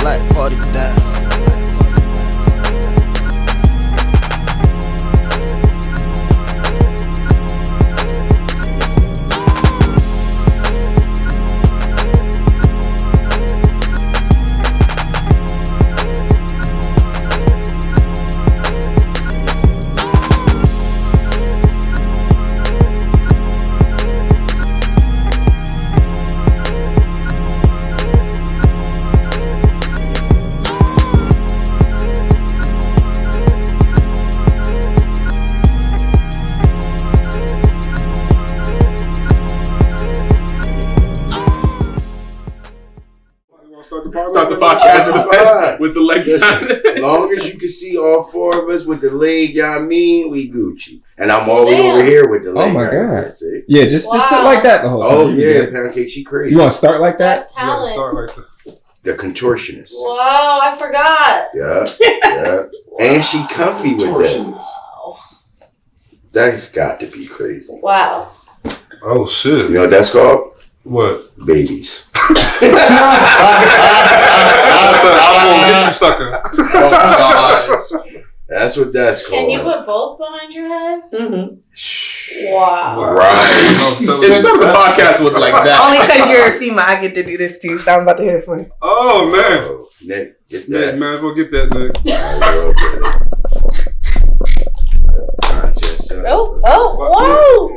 like party down. Start the podcast with the leg. As long as you can see all four of us with the leg, y'all mean, we Gucci. And I'm always over here with the leg. Oh my God. Yeah, just sit like that the whole time. Oh yeah, Pancake, she crazy. You want to start like that? That's talent. Start like that. The contortionist. Wow, I forgot. Yeah. And she comfy with that. Wow. That's got to be crazy. Wow. Oh shit. You know what that's called? What? Babies. I won't get you, sucker. Oh, that's what that's called. Can you put both behind your head? Mm-hmm. Wow. Right. If some of the podcast would like that. Only because you're a female, I get to do this too, so I'm about to hear it for you. Oh, man. Oh, Nick, get Nick, that. might as well get that, Nick. Whoa.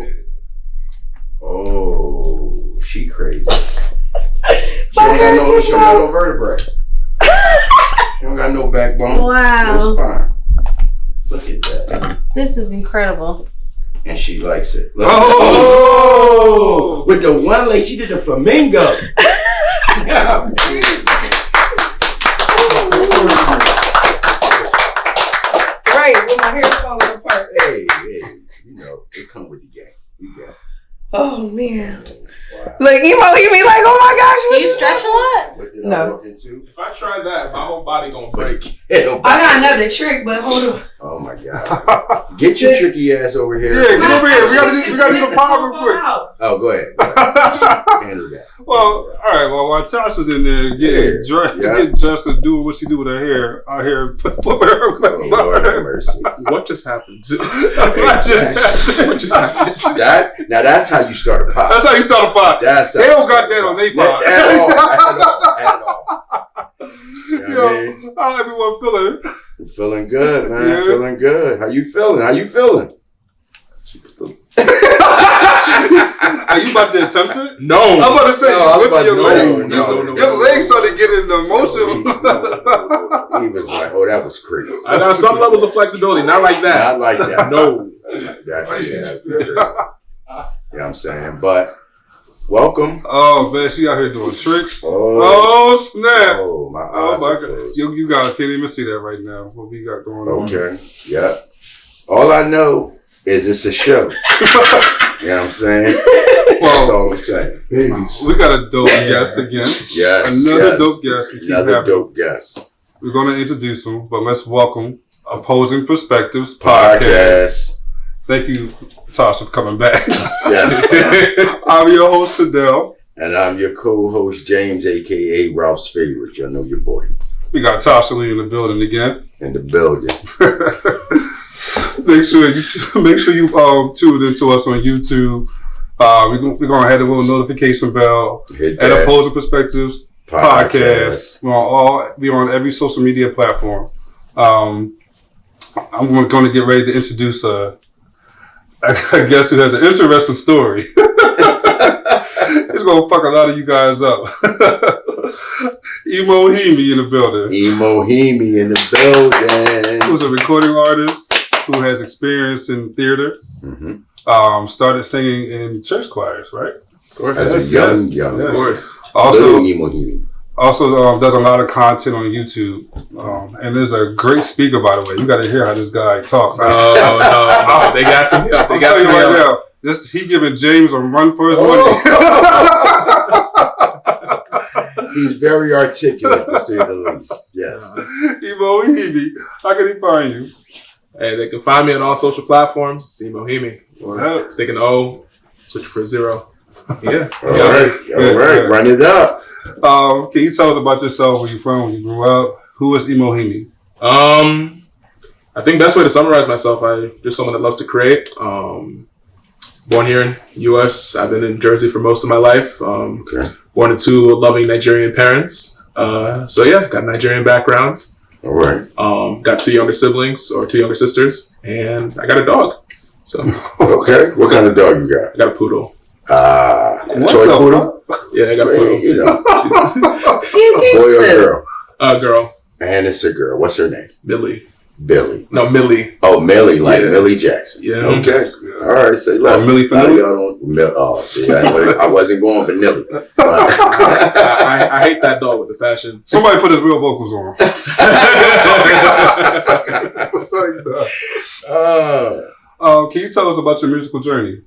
Oh, she crazy. She don't got no vertebrae. She don't got no backbone. Wow. No spine. Look at that. This is incredible. And she likes it. Look. Oh! With the one leg, she did the flamingo. Right, with my hair falling apart. Hey, you know, it come with the game. You got it. Oh, man. Wow. Look, Imohimi like, oh my gosh. Do you stretch a lot? What did No. I walk into? If I try that, my whole body gonna break. I got another trick, but hold on. Oh my God. Get your tricky ass over here. Yeah, get over here. We gotta do the pod real quick. Oh, go ahead. Handle that. Well, all right. Well, while Tasha's in there getting dressed and doing what she do with her hair, out here flipping her. Oh, Lord have mercy. What just happened? What just happened? Now that's how you start a pod. That's how you start a pod. That's They don't got that on their pod. At all. You know what I mean? How everyone feeling? Feeling good, man. Yeah. Feeling good. How you feeling? Are you about to attempt it? No. I'm about to say, No, your no. legs started getting the emotion. He was like, oh, that was crazy. I got some levels of flexibility, not like that. Not like that. No. You know what I'm saying? But welcome. Oh, man, she out here doing tricks. Oh, snap. Oh, my Oh, eyes my are God. closed. You guys can't even see that right now, what we got going on. Okay. Yeah. All I know is it's a show. You know what I'm saying? That's all I'm saying. Babies. We got a dope guest again. Yes. Another dope guest. Another dope guest. We're going to introduce him, but let's welcome Opposing Perspectives Podcast. Podcast. Thank you, Tasha, for coming back. Yes. I'm your host, Sedale. And I'm your co-host, James, a.k.a. Ralph's favorite. Y'all know your boy. We got Tasha Lee in the building again. In the building. Make sure you tune into us on YouTube. We're going to hit a little notification bell at Opposing Perspectives Podcast. We're on every social media platform. I'm going to get ready to introduce a guest who has an interesting story. It's going to fuck a lot of you guys up. Imohimi in the building. Imohimi in the building. Who's a recording artist who has experience in theater. Mm-hmm. Started singing in church choirs, right? Of course. As a young. Of course. Also, Imohimi. Also does a lot of content on YouTube. And is a great speaker, by the way. You got to hear how this guy talks. No. They got some help. They got some help. Right now, he giving James a run for his money. He's very articulate, to say the least. Yes. Imohimi, how can he find you? Hey, they can find me on all social platforms. Imohimi. Or thinking O, switch for 0. Yeah. All right. Run it up. Can you tell us about yourself, where you from, where you grew up? Who is Imohimi? I think best way to summarize myself, I just someone that loves to create. Born here in U.S. I've been in Jersey for most of my life. Born to two loving Nigerian parents. So yeah, got a Nigerian background. All right. Got two younger siblings or two younger sisters, and I got a dog. So okay, what kind of dog you got? I got a poodle. Toy poodle? Yeah, I got a poodle. You know, boy or girl? Girl. And it's a girl. What's her name? Billy. No, Millie. Oh, Millie, like Millie Jackson. Yeah. Okay. All right. Say less. Millie Vanilli? Oh, see, I wasn't going for Millie. I hate that dog with a passion. Somebody put his real vocals on. Can you tell us about your musical journey?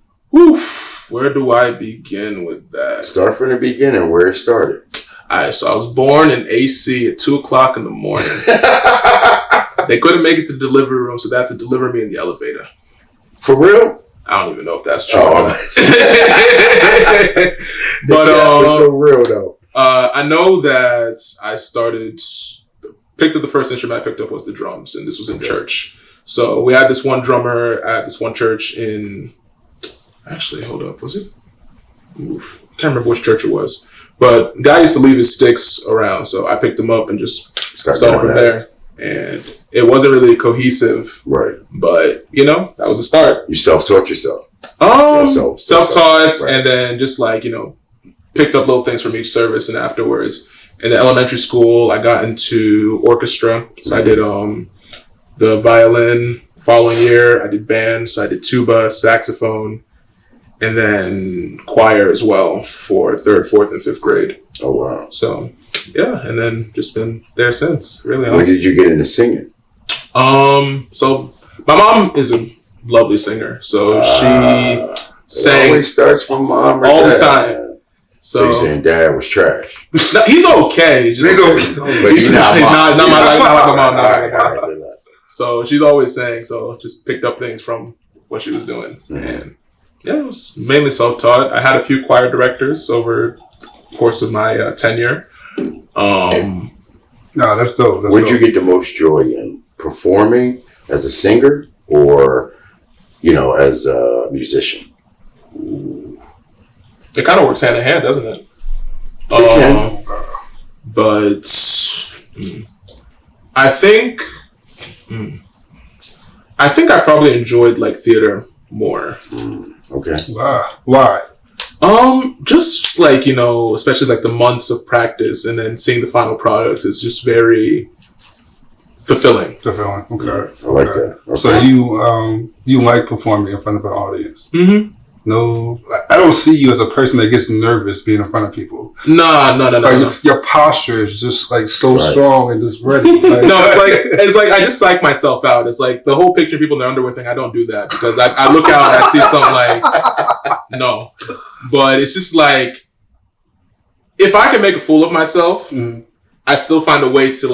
Where do I begin with that? Start from the beginning, where it started. Alright, so I was born in AC at 2:00 in the morning. They couldn't make it to the delivery room, so they had to deliver me in the elevator. For real? I don't even know if that's true. But was so real though. I know that I picked up the first instrument I picked up was the drums, and this was in church. So we had this one drummer at this one church in. Actually, hold up, was it? Oof, I can't remember which church it was. But the guy used to leave his sticks around, so I picked him up and just started from there. And it wasn't really cohesive, right? But that was the start. You self-taught yourself. Self-taught, right. And then just picked up little things from each service. And afterwards, in the elementary school, I got into orchestra. So I did the violin. Following year, I did band. So I did tuba, saxophone, and then choir as well for 3rd, 4th, and 5th grade. Oh wow! So. Yeah, and then just been there since. Really. When did you get into singing? So my mom is a lovely singer, so she sang. It always starts from mom or all dad. The time. So you're saying dad was trash? No, he's okay. He's okay. But he's not like my mom. So she's always sang. So just picked up things from what she was doing, and yeah, it was mainly self-taught. I had a few choir directors over the course of my tenure. No, that's dope. Where'd you get the most joy in? Performing as a singer or, as a musician? It kind of works hand in hand, doesn't it? But I think I probably enjoyed theater more. Okay. Why? Just especially the months of practice and then seeing the final product is just very fulfilling. Okay. I like that. Okay. So you like performing in front of an audience? Mm-hmm. No, I don't see you as a person that gets nervous being in front of people. No. Your posture is just so strong and just ready. It's I just psych myself out. It's the whole picture people in their underwear thing. I don't do that because I look out and I see something no. But it's just if I can make a fool of myself, I still find a way to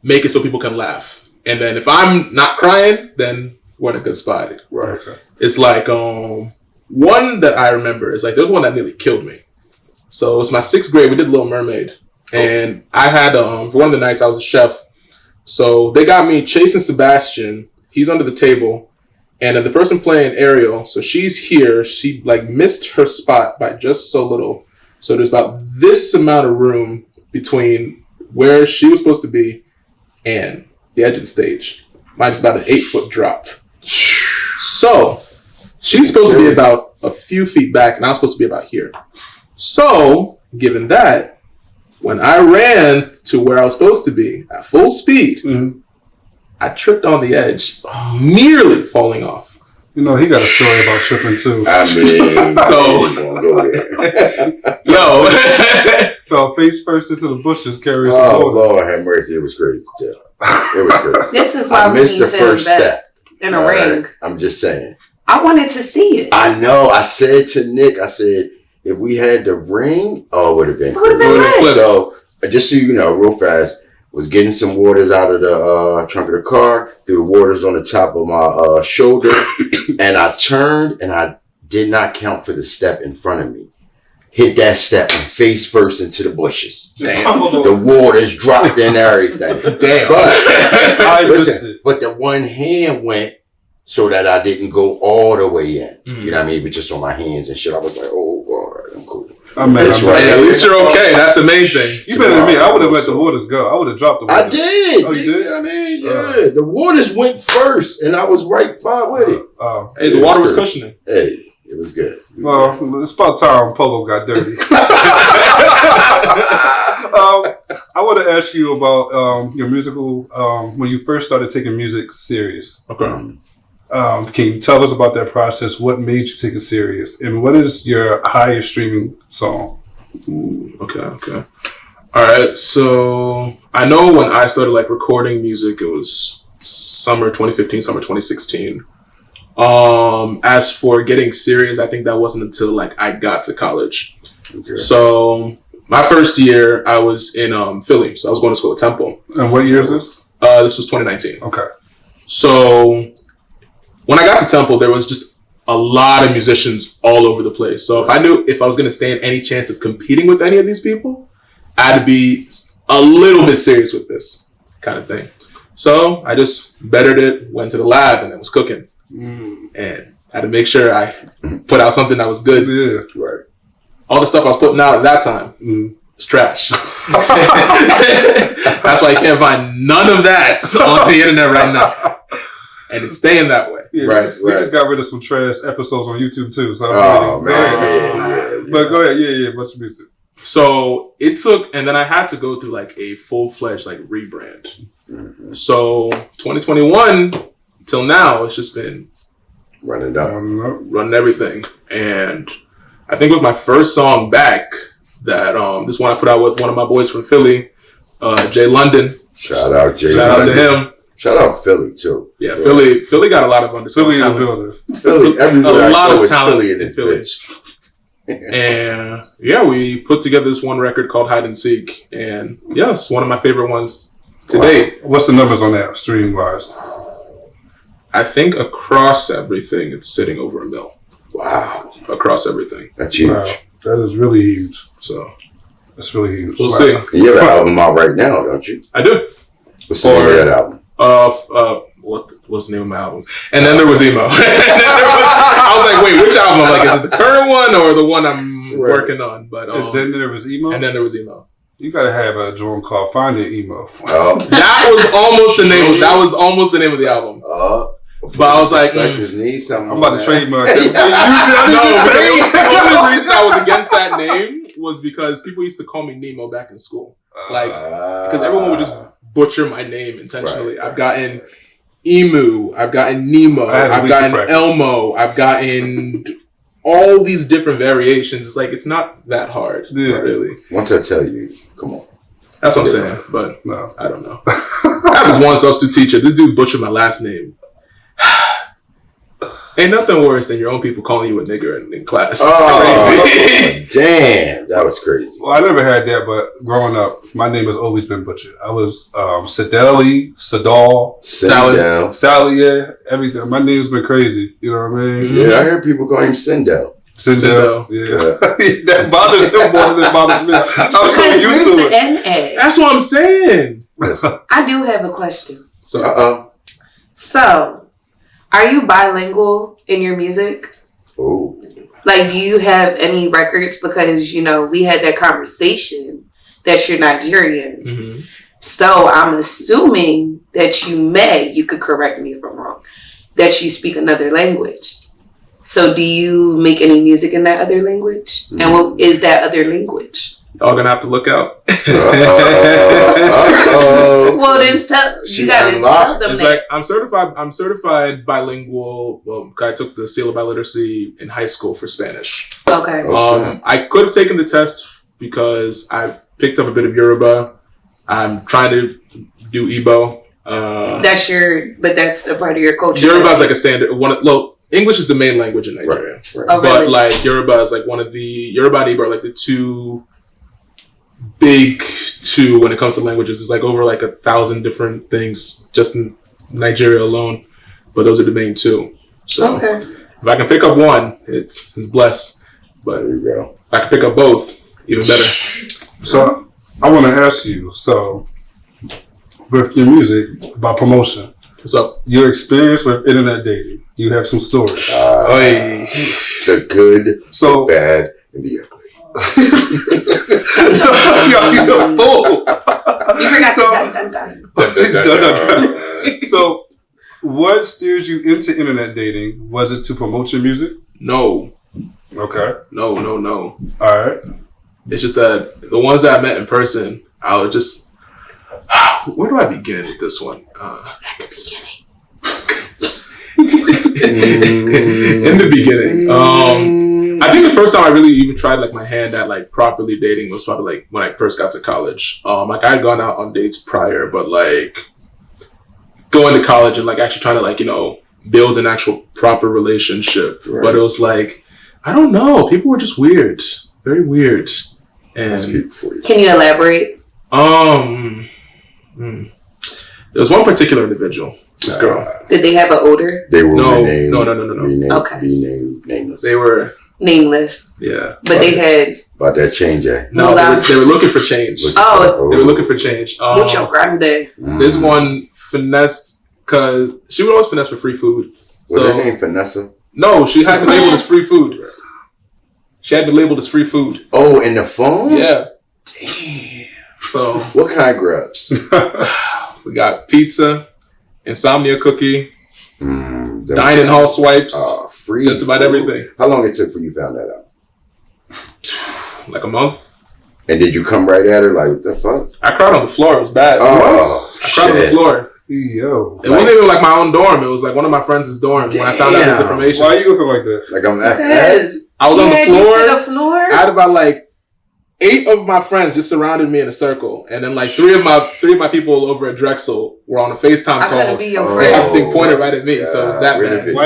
make it so people can laugh. And then if I'm not crying, then we're in a good spot. Right. It's one that I remember is there was one that nearly killed me. So it was my 6th grade. We did Little Mermaid. And I had, for one of the nights I was a chef. So they got me chasing Sebastian. He's under the table. And then the person playing Ariel, so she's here. She missed her spot by just so little. So there's about this amount of room between where she was supposed to be and the edge of the stage. Mine's about an 8-foot drop. So she's supposed to be about a few feet back, and I was supposed to be about here. So, given that, when I ran to where I was supposed to be at full speed, I tripped on the edge, nearly falling off. He got a story about tripping too. I mean, fell face first into the bushes carrying some water. Lord have mercy, it was crazy too. It was crazy. This is why we need to invest in a ring. I'm just saying. I wanted to see it. I know. I said to Nick, if we had the ring, it would have been great. So, just so you know, real fast, was getting some waters out of the trunk of the car, threw the waters on the top of my shoulder, and I turned and I did not count for the step in front of me. hit that step and face first into the bushes. Damn. The water's dropped and everything. Damn. But listen, but the one hand went so that I didn't go all the way in. Mm-hmm. You know what I mean? But just on my hands and shit. I was like, oh, all right, I'm cool. That's right. At least you're okay. That's the main thing. You better than me. I would have let the waters go. I would have dropped the waters. I did. Oh, you did? I mean, yeah. The waters went first, and I was right by with it. Hey, the water was cushioning. Hey, it was good. Well, it's about time Polo got dirty. I want to ask you about your musical, when you first started taking music serious. Okay. Can you tell us about that process? What made you take it serious? And what is your highest streaming song? Okay. All right. So I know when I started like recording music, it was summer 2015, summer 2016. As for getting serious, I think that wasn't until like I got to college. Okay. So my first year, I was in Philly. So I was going to school at Temple. And what year is this? This was 2019. Okay. So when I got to Temple, there was just a lot of musicians all over the place. So if I knew if I was going to stand any chance of competing with any of these people, I had to be a little bit serious with this kind of thing. So I just bettered it, went to the lab, and then was cooking. And I had to make sure I put out something that was good. Yeah. Right. All the stuff I was putting out at that time was trash. That's why you can't find none of that on the internet right now. And it's staying that way. Yeah, we just got rid of some trash episodes on YouTube too. So man. But go ahead, yeah, what's the music? So it took, and then I had to go through like a full-fledged like rebrand. Mm-hmm. So 2021 till now, it's just been running everything. And I think it was my first song back that this one I put out with one of my boys from Philly, Jay London. Shout out Jay. Shout out to him. Shout out Philly too. Yeah, Philly got a lot of Philly in the building. Philly, a lot of talent Philly in Philly. And yeah, we put together this one record called Hide and Seek, and yes, one of my favorite ones to date. What's the numbers on that, stream wise? I think across everything, it's sitting over 1 million. Wow, across everything. That's huge. Wow. That is really huge. So that's really huge. We'll see. You have an album out right now, don't you? I do. What's the name of that album? What's the name of my album? And then there was Emo. I was like, wait, which album? I'm like, is it the current one or the one I'm working on? But and then there was Emo. And then there was Emo. You gotta have a drum called Finding Emo. That was almost the name. That was almost the name of the album. But I was like, I'm about to trademark that. The only reason I was against that name was because people used to call me Nemo back in school. Like, because everyone would just butcher my name intentionally. I've gotten Emu, I've gotten Nemo, I've gotten Elmo, I've gotten all these different variations. It's like, it's not that hard, really. Once I tell you, come on. That's what I'm saying, but no. I don't know. I have this one substitute teacher. This dude butchered my last name. Ain't nothing worse than your own people calling you a nigger in class. It's crazy. Damn, that was crazy. Well, I never had that, but growing up, my name has always been butchered. I was Sedale, Sally, yeah, everything. My name's been crazy. You know what I mean? Yeah, I heard people call him Sindel. Yeah. That bothers him more than it bothers me. I'm so used to it. That's what I'm saying. I do have a question. So, are you bilingual in your music? Oh. Like, do you have any records? Because, you know, we had that conversation that you're Nigerian. Mm-hmm. So I'm assuming that you could correct me if I'm wrong, that you speak another language. So do you make any music in that other language? Mm-hmm. And what is that other language? Y'all gonna have to look out. Well, then you gotta tell them it's that. Like, I'm certified bilingual. Well, I took the seal of biliteracy in high school for Spanish. Okay. I could have taken the test because I've picked up a bit of Yoruba. I'm trying to do Igbo. That's a part of your culture. Yoruba is like a standard English is the main language in Nigeria. Right. Oh, really? But like Yoruba is like one of the Yoruba and Igbo are like the two big when it comes to languages. It's like over like 1,000 different things just in Nigeria alone. But those are the main two. So if I can pick up one, it's blessed. But there you go. if I could pick up both, even better. So I want to ask you, so with your music about promotion, What's up? your experience with internet dating, you have some stories. The good, So- the bad, and the ugly. So, yo, he's a fool. You forgot the dun, dun, dun. So, what steered you into internet dating? Was it to promote your music? No. Okay. No. All right. It's just that the ones that I met in person, I was just... Where do I begin with this one? At the beginning. In the beginning. I think the first time I really even tried like my hand at like properly dating was probably like when I first got to college. Like I had gone out on dates prior, but like going to college and like actually trying to like, you know, build an actual proper relationship. Right. But it was like, I don't know, people were just weird. Very weird. That's And good for you. Can you elaborate? there was one particular individual, this girl. Did they have an odor? They were No. renamed. Renamed, Okay. Renamed nameless. They were, Nameless. yeah. But they had About that change, eh? No, they were looking for change. Oh. They were looking for change. mucho grande. This one finessed because she would always finesse for free food. Was So her name Vanessa? no, she had to label as free food. She had to label as free food. Oh, in the phone? Yeah. Damn. So What kind of grubs? we got pizza, insomnia cookie, Them dining hall swipes, free. just about food. everything. How long it took for you found that out? Like a month. And did you come right at her like, what the fuck? I cried on the floor. It was bad. Oh, I cried on the shit. floor. Yo. It wasn't even like my own dorm. It was like one of my friends' dorm when I found out this Damn. information. Why are you looking like that? Like I'm Because I was she on the had you floor. to the floor. I had about like 8 of my friends just surrounded me in a circle, and then like three of my people over at Drexel were on a FaceTime I call. couldn't be your Oh. They friend. everything pointed right at me, so it was that really bad. big.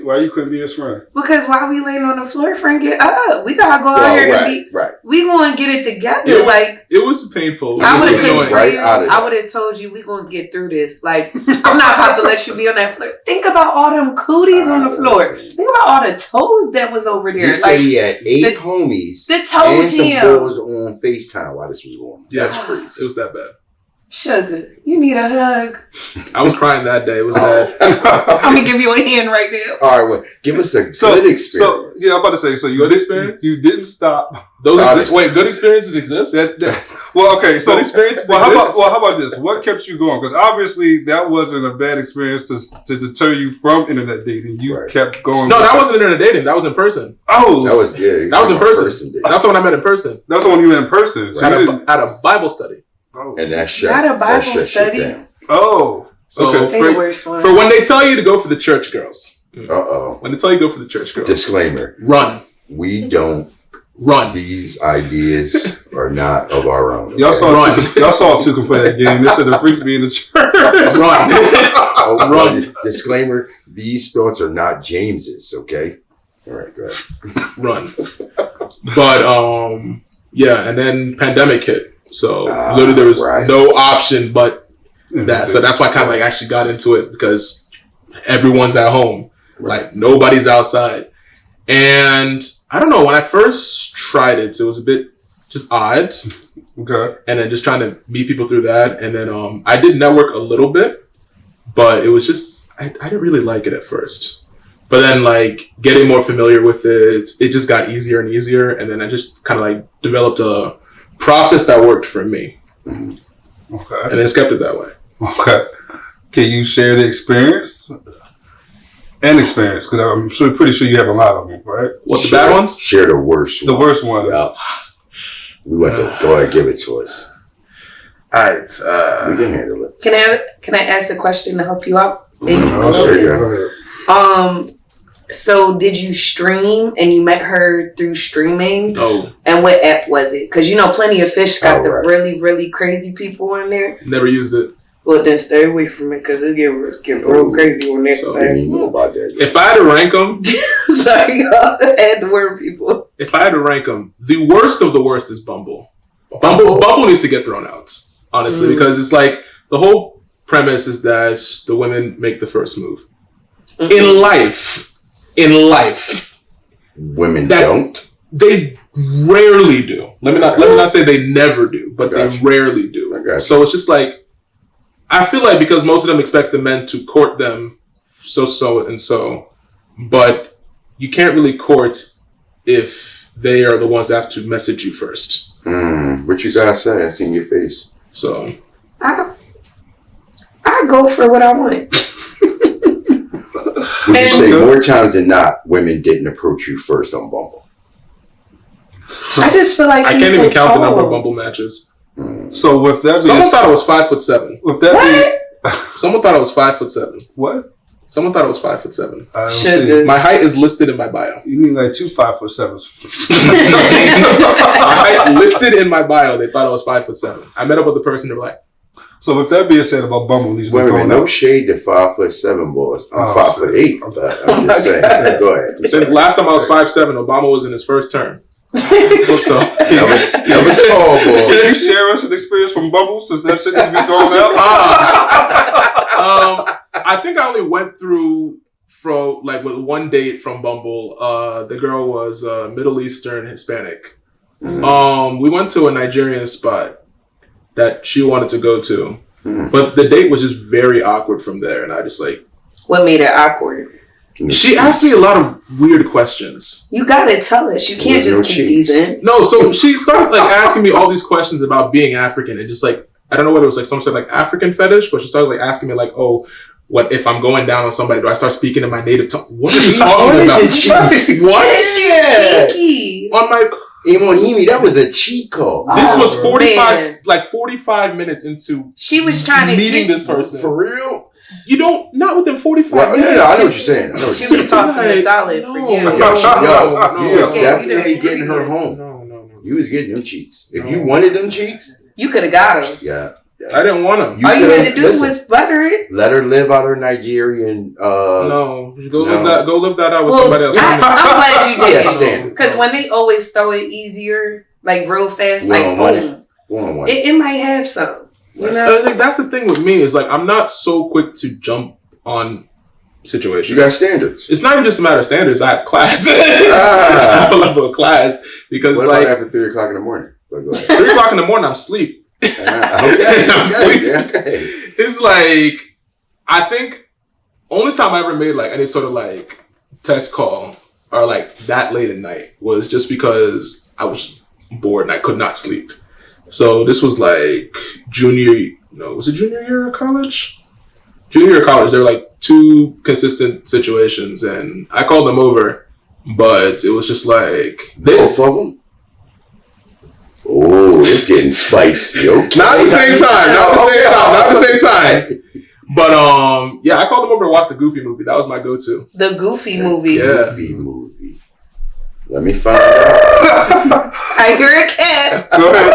Why you couldn't be his friend? Because while we laying on the floor, friend, get up. We gotta go out here and be. Right. We gonna get it together. It was- Like It was painful. I It would was have cooked annoying. for Right you. out of I there. would have told you we gonna get through this. Like I'm not about to let you be on that floor. Think about all them cooties on the floor. Think about all the toes that was over there. You Like say he had 8 the- homies the toe and some jam. boys on FaceTime while this was going on. Yeah. That's crazy. It was that bad. Sugar, you need a hug. I was crying that day. It was bad. I'm gonna give you a hand right now. All right, well, give us a So, good experience. so yeah, I'm about to say. So you Good did, experience? You didn't stop. Those Honestly. wait, good experiences exist. Well, okay. So Good experiences How exist. about this? What kept you going? Because obviously that wasn't a bad experience to deter you from internet dating. You Right. kept going. No, that wasn't internet dating. That was in person. Oh, that was good. That was in person. dude. That's the one I met in person. that's the one you met in person. So At you a, didn't- at a Bible study. oh, And that shut Not a Bible that shut shit study. down. oh, So okay. They the worst one. for when they tell you to go for the church girls. Uh-oh. When they tell you to go for the church girls. Disclaimer. Run. We don't. Run. These ideas are not of our own. Y'all okay? saw two play that game. They said the freaks be in the church. Run. Oh, Run. Disclaimer. These thoughts are not James's, okay? All right, go ahead. Run. But yeah, and then pandemic hit. So literally there was right. no option but that. So that's why I kind of like actually got into it because everyone's at home. Like nobody's outside. And I don't know, when I first tried it, it was a bit just odd. Okay. And then just trying to meet people through that. And then I did network a little bit, but it was just, I didn't really like it at first. But then like getting more familiar with it, it just got easier and easier. And then I just kind of like developed a process that worked for me. Okay. And then just kept it that way. Okay. Can you share the experience? Because I'm pretty sure you have a lot of them, right? What, the bad ones? Share the worst The one. worst one. Yeah. We want to go ahead and give it to us. All right. We can handle it. Can I ask a question to help you out? Maybe. Oh, sure, yeah. So did you stream and you met her through streaming? No, And what app was it? Because you know Plenty of Fish got the Right. really, really crazy people on there. never used it. Well, then stay away from it because it get real crazy on that So- I didn't thing. even know about that. If I had to rank them, Sorry, y'all. I had the word people. the worst of the worst is Bumble. Bumble needs to get thrown out, honestly, because it's like the whole premise is that the women make the first move. In life, Women That's- don't. They rarely do. Let me not say they never do, but they rarely do. So it's just like, I feel like because most of them expect the men to court them so, but you can't really court if they are the ones that have to message you first. What you gotta say? I seen your face. So I go for what I want. Would you say more times than not, women didn't approach you first on Bumble? I just feel like I can't even count the number of Bumble matches. So with that, someone thought I was 5'7". With that, someone thought I was 5'7". What? Someone thought I was 5'7". My height is listed in my bio. You mean like 2 5'7"s? My height listed in my bio. They thought I was 5'7". I met up with the person. They were like. So with that being said about Bumble, these wait a minute, no shade to 5'7" boys. I'm 5'8", but I'm just saying. Go ahead. Last time I was 5'7", Obama was in his first term. So that was tall, boy. Can you share us an experience from Bumble since that shit needs to be thrown out? I think I only went through with one date from Bumble. The girl was Middle Eastern Hispanic. We went to a Nigerian spot that she wanted to go to, but the date was just very awkward from there, and I just like. What made it awkward? She asked me a lot of weird questions. You gotta tell us. You can't just keep these in. No, so she started like asking me all these questions about being African, and just like I don't know whether it was like some sort of like African fetish, but she started like asking me like, oh, what if I'm going down on somebody? Do I start speaking in my native tongue? What are you talking about? What? Kinky. On my Imohimi, that was a cheat code. This was 45 minutes into. She was trying to meeting this person for real. You don't not within 45 minutes. No, I know what you're saying. She was tossing a salad for you. You was definitely getting her home. No. You was getting them cheeks. If you wanted them cheeks, you could have got them. Yeah. I didn't want them. All you had to do was butter it. Let her live out her Nigerian. No, go live that out with somebody else. I'm glad you did. Because when they always throw it easier, like real fast, like boom, it might have some. You know? I think that's the thing with me is like I'm not so quick to jump on situations. You got standards. It's not even just a matter of standards. I have class. I have a level of class because what like about after 3 o'clock in the morning? 3 o'clock in the morning, I'm asleep. It's like I think only time I ever made like any sort of like text call or like that late at night was just because I was bored and I could not sleep. So this was like junior year of college? Junior year of college. There were like 2 consistent situations and I called them over, but it was just like both of them. Oh, it's getting spicy. Okay. Not at the same time. But yeah, I called them over to watch the Goofy movie. That was my go-to. The Goofy movie. Yeah. Goofy movie. Let me find out. I hear a cat. Go ahead.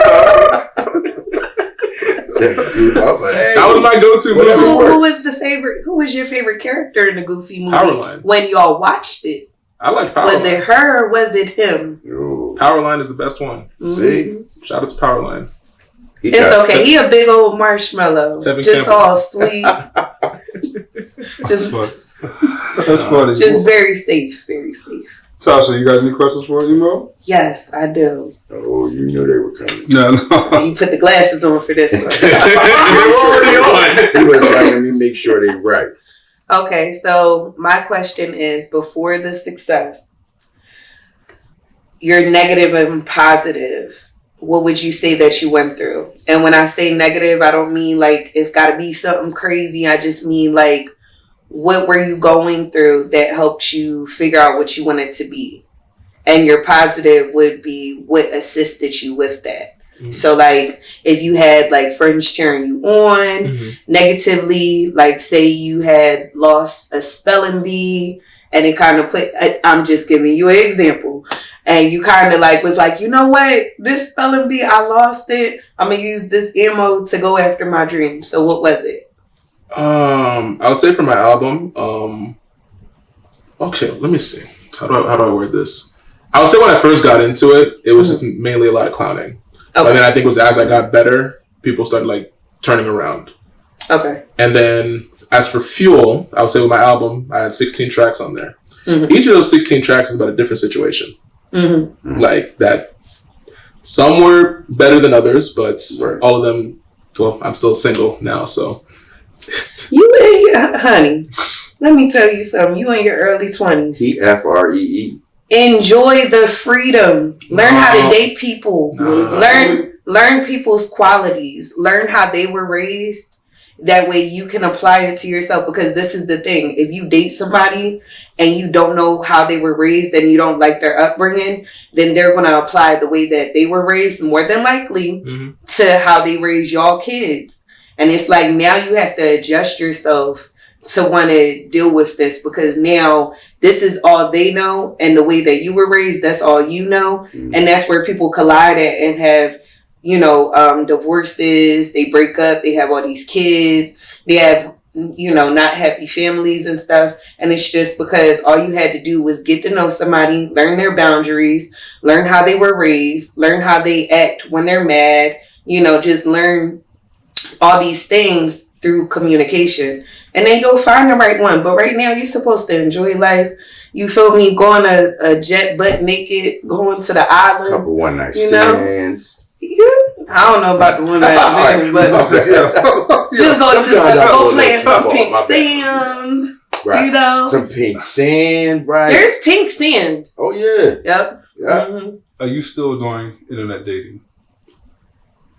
That was my go-to movie. Who was your favorite character in the Goofy movie? Powerline. When y'all watched it. I like Powerline. Was it her or was it him? Ooh. Powerline is the best one. See? Shout out to Powerline. It's okay. He a big old marshmallow. Just all sweet. That's funny. Just very safe. Very safe. Tasha, you got any questions for Emo? Yes, I do. Oh, you knew they were coming. No. You put the glasses on for this one. You're already on. He was like, let me make sure they're right. Okay, so my question is, before the success, you're negative and positive. What would you say that you went through? And when I say negative, I don't mean like it's got to be something crazy. I just mean like, what were you going through that helped you figure out what you wanted to be? And your positive would be what assisted you with that. Mm-hmm. So like if you had like friends cheering you on negatively, like say you had lost a spelling bee and it kind of I'm just giving you an example. And you kind of like was like, you know what? This spelling bee, I lost it. I'm going to use this ammo to go after my dream. So what was it? I would say for my album, okay, let me see. How do I word this? I would say when I first got into it, it was just mainly a lot of clowning. Okay. But then I think it was as I got better, people started like turning around. Okay. And then as for Fuel, I would say with my album, I had 16 tracks on there. Mm-hmm. Each of those 16 tracks is about a different situation. Mm-hmm. Like that. Some were better than others, but all of them. Well, I'm still single now, so. Honey, let me tell you something. You in your early 20s. TFREE. Enjoy the freedom. Learn how to date people. Learn people's qualities. Learn how they were raised. That way you can apply it to yourself, because this is the thing. If you date somebody and you don't know how they were raised and you don't like their upbringing, then they're going to apply the way that they were raised more than likely to how they raise y'all kids. And it's like, now you have to adjust yourself to want to deal with this, because now this is all they know, and the way that you were raised, that's all you know. And that's where people collide at and have, divorces, they break up, they have all these kids, they have, not happy families and stuff. And it's just because all you had to do was get to know somebody, learn their boundaries, learn how they were raised, learn how they act when they're mad, just learn all these things through communication. And then you'll find the right one. But right now, you're supposed to enjoy life. You feel me? Go on a jet butt naked, going to the islands. Couple one night stands. I don't know about the one night stand, but just go play some pink sand. Right. Some pink sand, right? There's pink sand. Oh yeah. Yep. Yeah. Mm-hmm. Are you still doing internet dating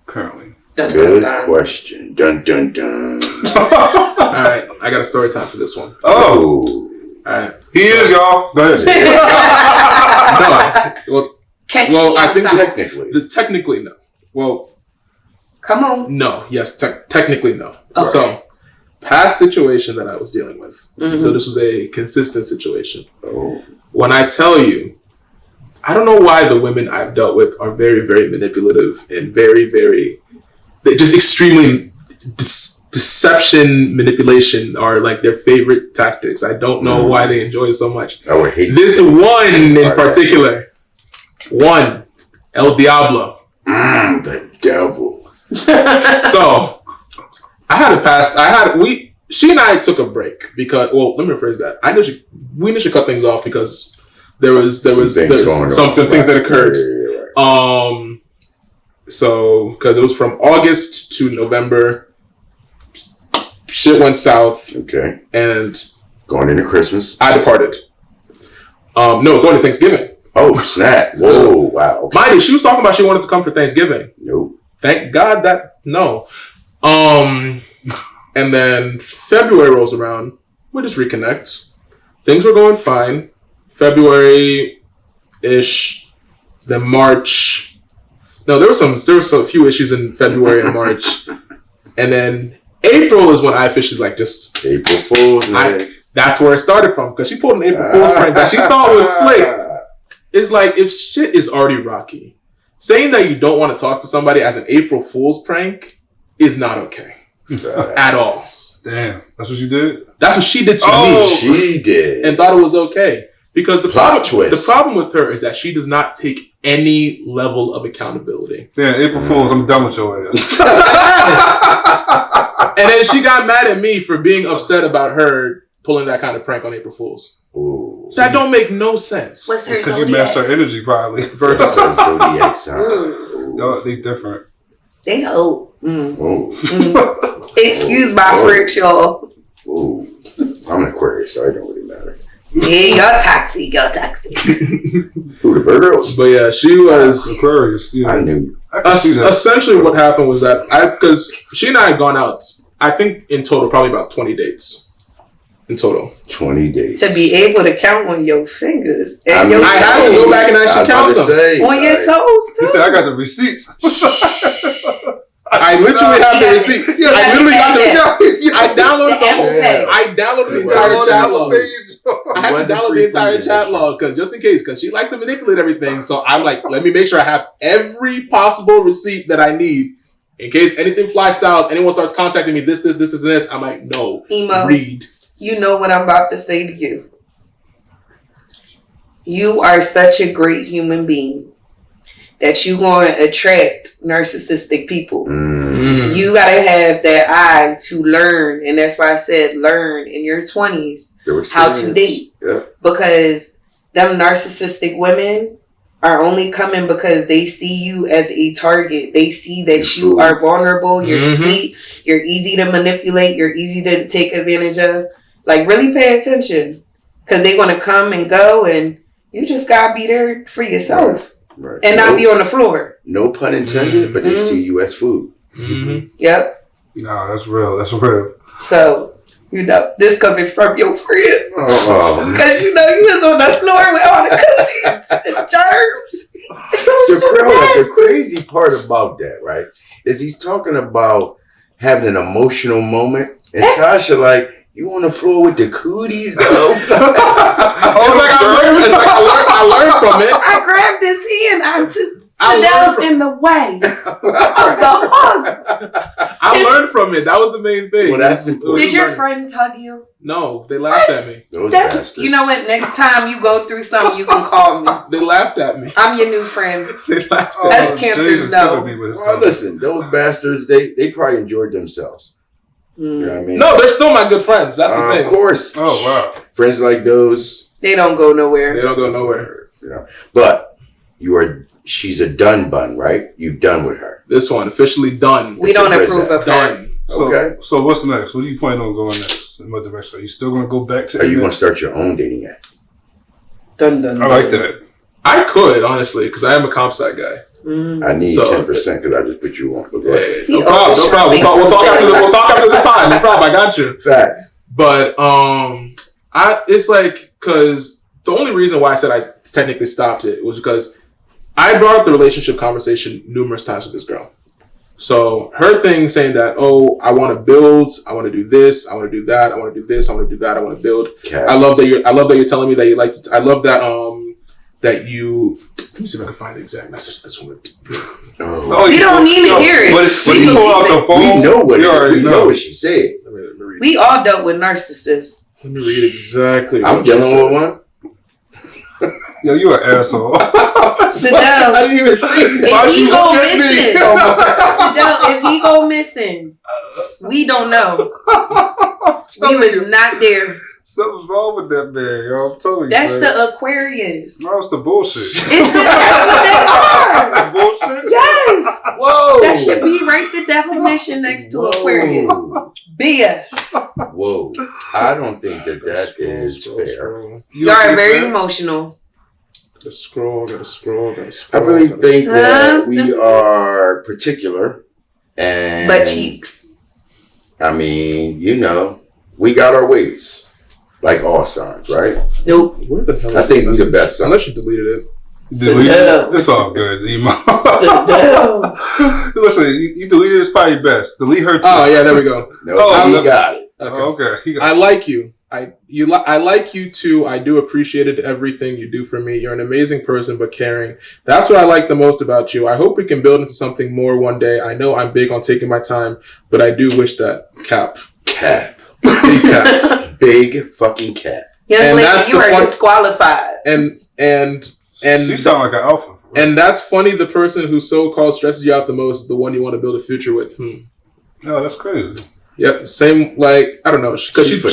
currently? Good question. Dun dun dun. All right, I got a story time for this one. Oh. All right. He is, y'all. Go ahead. No. I think technically. Technically, no. Well. Come on. No. Yes. Technically, no. Okay. So, past situation that I was dealing with. Mm-hmm. So this was a consistent situation. Oh. When I tell you, I don't know why the women I've dealt with are very, very manipulative and very, very, just extremely deception, manipulation are like their favorite tactics. I don't know why they enjoy it so much. I would hate this one in particular. One, El Diablo. The devil. So, she and I took a break because, well, let me rephrase that. We initially cut things off because there was some things that occurred. Right. So, because it was from August to November, shit went south. Okay. And going into Christmas, I departed. No, going to Thanksgiving. Oh, snap. Whoa, wow. Okay. Mind you, she was talking about she wanted to come for Thanksgiving. Nope. Thank God that, no. And then February rolls around. We just reconnect. Things were going fine. February-ish. Then March. No, there was a few issues in February and March. And then April is when I officially just... April Fool's, man. That's where it started from. Because she pulled an April Fool's prank that she thought was slick. It's like, if shit is already rocky, saying that you don't want to talk to somebody as an April Fool's prank is not okay. At all. Damn. That's what you did? That's what she did to me. She did. And thought it was okay. Because the problem with her is that she does not take any level of accountability. Damn, April Fool's, I'm done with your ass. And then she got mad at me for being upset about her pulling that kind of prank on April Fool's. Ooh. That don't make no sense. What's her Because you matched her energy, probably. Zodiac sign. No, they different. They hope. Excuse my French, y'all. Ooh. I'm an Aquarius, so it don't really matter. Yeah, y'all toxic. Who, the Virgos? But yeah, she was Aquarius. Yeah. I knew. Essentially, what happened was that because she and I had gone out, I think in total probably about 20 dates. In total, 20 days. To be able to count on your fingers and I had to go back and actually count them on your toes too. He said, "I got the receipts." I literally have the receipt. I literally got the. I downloaded the whole. I downloaded the entire chat log. I had to download the entire chat log just in case, because she likes to manipulate everything. So I'm like, let me make sure I have every possible receipt that I need in case anything flies south. Anyone starts contacting me. This. I'm like, no. Emo, read. You know what I'm about to say to you. You are such a great human being that you want to attract narcissistic people. You got to have that eye to learn. And that's why I said learn in your 20s how to date. Yeah. Because them narcissistic women, are only coming because they see you as a target. They see that you are vulnerable, you're sweet, you're easy to manipulate, you're easy to take advantage of. Like, really pay attention. Because they're going to come and go, and you just got to be there for yourself. Right. And not be on the floor. No pun intended, but they see you as food. Yep. No, that's real. That's real. So, you know, this coming from your friend. Because you know you was on the floor with all the cookies and germs. The crazy part about that, right, is he's talking about having an emotional moment. And Tasha, like, you on the floor with the cooties, though? I learned from it. I grabbed his hand. I'm too. Sedale's in the way of the hug. I learned from it. That was the main thing. Well, that's important. Did your friends hug you? No, they laughed at me. You know what? Next time you go through something, you can call me. They laughed at me. I'm your new friend. They laughed at Us cancers know. Well, listen, those bastards, they probably enjoyed themselves. You know what I mean? No, they're still my good friends. That's the thing. Of course. Oh, wow. Friends like those. They don't go nowhere. They don't go nowhere. You know, but she's a done bun, right? You're done with her. This one, officially done. We don't approve of her. Done. Okay. So what's next? What do you plan on going next? In what direction? Are you still going to go back to? Are you going to start your own dating app? Dun, dun, I like that. I could, honestly, because I am a comp sci guy. I need 10% because I just put you on. No problem. We'll talk after the pod. No problem. I got you. Facts. But it's like, because the only reason why I said I technically stopped it was because I brought up the relationship conversation numerous times with this girl. So her thing saying that, oh, I want to build, I want to do this, I want to do that, I want to do this, I want to do that, I want to build. Cat. I love that you're telling me that you like to. I love that that you. Let me see if I can find the exact message this one. We don't need to hear it. When you pull out the phone, we know what she said. Let me read. We all dealt with narcissists. Let me read exactly. I'm dealing with one. Yo, you an asshole. Sedale, I didn't even see. If he go missing, Sedale, if he go missing, we don't know. We was not there. Something's wrong with that man, yo. I'm telling you. That's man. the Aquarius. No, it's the bullshit. That's what they are. Bullshit? Yes. Whoa. That should be right the definition next to Aquarius. BS. Whoa. I don't think that is fair. You are very emotional. Gotta scroll. I really think that we are particular and Butt cheeks. I mean, you know, we got our ways. Like all signs, right? Nope. Where the hell I is think this we're the best sign. Unless you deleted it. Delete Sedale. it. It's all good, Emo. Sedale. Listen, you deleted it's probably best. Delete her too. Oh yeah, there we go. No, he got it. Okay. I like you. I like you too. I do appreciate everything you do for me. You're an amazing person, but caring. That's what I like the most about you. I hope we can build into something more one day. I know I'm big on taking my time, but I do wish that cap. Big cap. Big fucking cat. Young lady, you are disqualified. And she sound like an alpha. And that's funny. The person who so-called stresses you out the most is the one you want to build a future with. Oh, that's crazy. Yep. Same, like, I don't know. Because she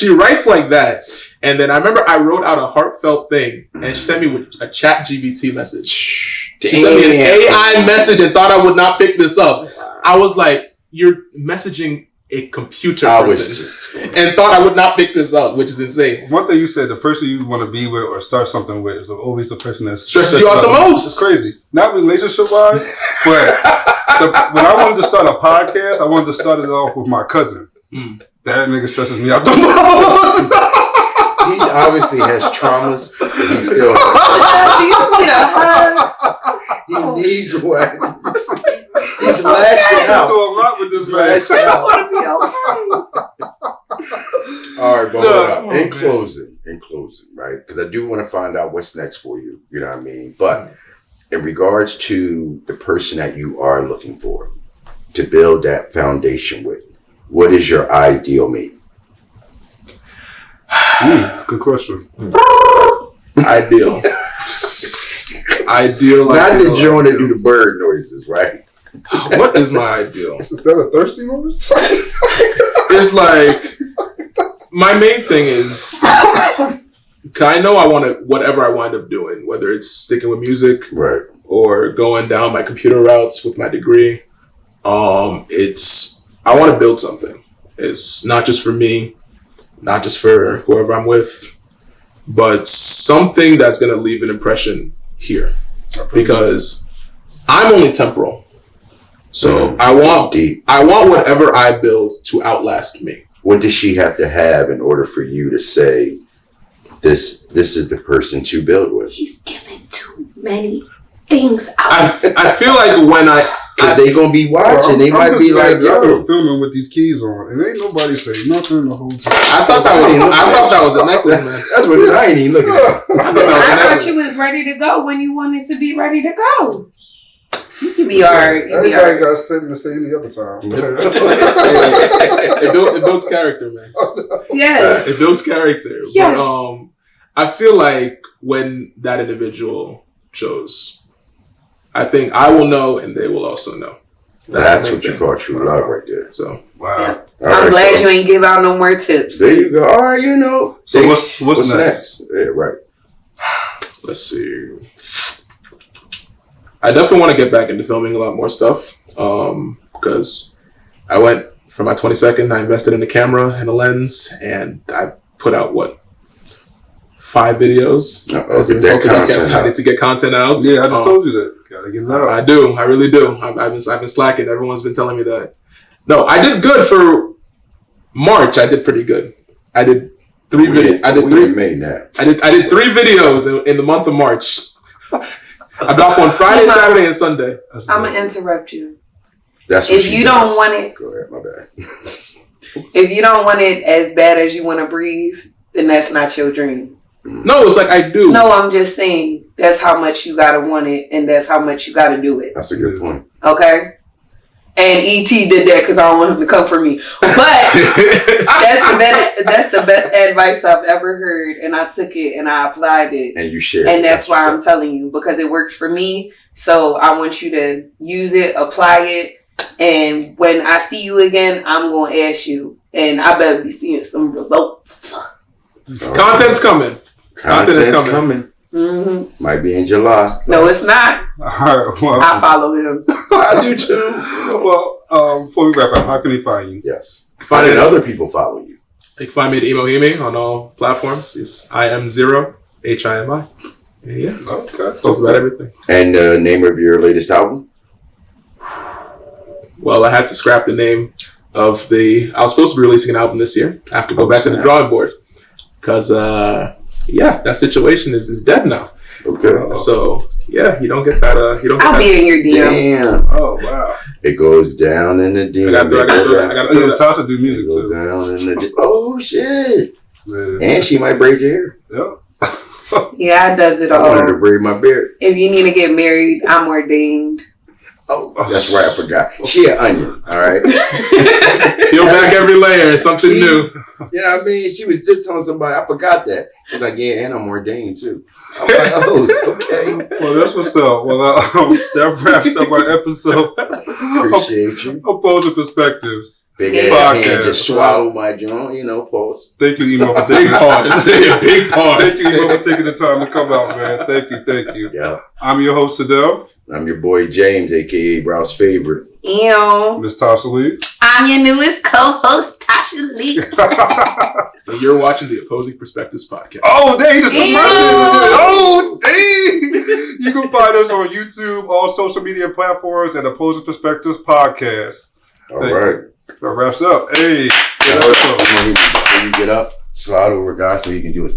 writes like that. And then I remember I wrote out a heartfelt thing and she sent me with a chat GBT message. She sent me an AI message and thought I would not pick this up. I was like, you're messaging a computer person and thought I would not pick this up, which is insane. One thing you said, the person you want to be with or start something with is always the person that stresses you out the most. It's crazy. Not relationship wise, but when I wanted to start a podcast, I wanted to start it off with my cousin. That nigga stresses me out the most. He obviously has traumas, but he's still. Do you need a hug? He needs one. He's lashing out. Do a lot with this man. It's going to be okay. All right, but hold up. In closing, right? Because I do want to find out what's next for you. You know what I mean? But in regards to the person that you are looking for to build that foundation with, what is your ideal mate? Good question. Ideal. Not the joint that do the bird noises, right? What is my ideal? Is that a thirsty noise? It's like, my main thing is, I know I want to, whatever I wind up doing, whether it's sticking with music or going down my computer routes with my degree, I want to build something. It's not just for me, not just for whoever I'm with, but something that's going to leave an impression here. Because I'm only temporal. So I want whatever I build to outlast me. What does she have to have in order for you to say, this is the person to build with? He's giving too many things out. I feel like when because they gonna be watching, they might be like, yo, filming with these keys on, and ain't nobody say nothing the whole time. I thought that was a necklace, man. That's what it is. I ain't even looking at it. I thought you was ready to go when you wanted to be ready to go. You be alright. Everybody got something to say any other time. It builds character, man. Yes. It builds character. Yes. But I feel like when that individual chose, I think I will know and they will also know. That's what you call true love right there. So wow. Yeah. I'm glad you ain't give out no more tips. There you go. All right, you know. So what's next? Yeah, right. Let's see. I definitely want to get back into filming a lot more stuff because I went for my 22nd. I invested in a camera and a lens, and I put out 5 videos as a result of that. I need to get content out. Yeah, I just told you that. Gotta get it out. I do. I really do. I've been slacking. Everyone's been telling me that. No, I did good for March. I did pretty good. I did 3 videos. I did 3 videos in the month of March. I'm off on Friday, Saturday, and Sunday. I'm gonna interrupt you. That's what if you don't want it. Go ahead, my bad. If you don't want it as bad as you want to breathe, then that's not your dream. No, it's like I do. No, I'm just saying that's how much you gotta want it, and that's how much you gotta do it. That's a good point. Okay. And E.T. did that because I don't want him to come for me. But that's the best advice I've ever heard. And I took it and I applied it. And you shared it. And that's why I'm telling you, because it worked for me. So I want you to use it, apply it. And when I see you again, I'm going to ask you. And I better be seeing some results. Content's coming. Content is coming. Mm-hmm. Might be in July. No, it's not. All right, well, I follow him. I do too. Well, before we wrap up, how can he find you? Yes. How can other people follow you? You can find me at Imohimi on all platforms. It's IM0 HIMI. Yeah. Okay. That's about everything. And the name of your latest album? Well, I had to scrap the name of I was supposed to be releasing an album this year. I have to go back to the drawing board. Because, that situation is dead now. Okay. So, yeah, you don't get that. I'll be in your DMs. Damn. Oh, wow. It goes down in the DMs. I got to Tasha do music too. Down in the oh, shit. Man. And she might braid your hair. Yeah. Yeah, I does it all. I wanted to braid my beard. If you need to get married, I'm ordained. Oh, that's right. I forgot. She an onion. All right. Peel back every layer. Something new. Yeah, I mean, she was just telling somebody. I forgot that. She's like, yeah, and I'm ordained too. I'm like, oh, okay. Well, that's what's up. Well, that wraps up our episode. Appreciate you. Opposing Perspectives. Big ass hand just swallow my joint, pause. Thank you, Emo, for taking big pause. Thank you, Emo, for taking the time to come out, man. Thank you. Yeah. I'm your host, Sedale. I'm your boy James, aka Brow's favorite. Ew. Miss Tasha Lee. I'm your newest co-host, Tasha Lee. And you're watching the Opposing Perspectives podcast. Oh, dang, just took my dang. You can find us on YouTube, all social media platforms, at Opposing Perspectives Podcast. All right. That wraps up. Hey. When you get up, slide over, guys, so you can do his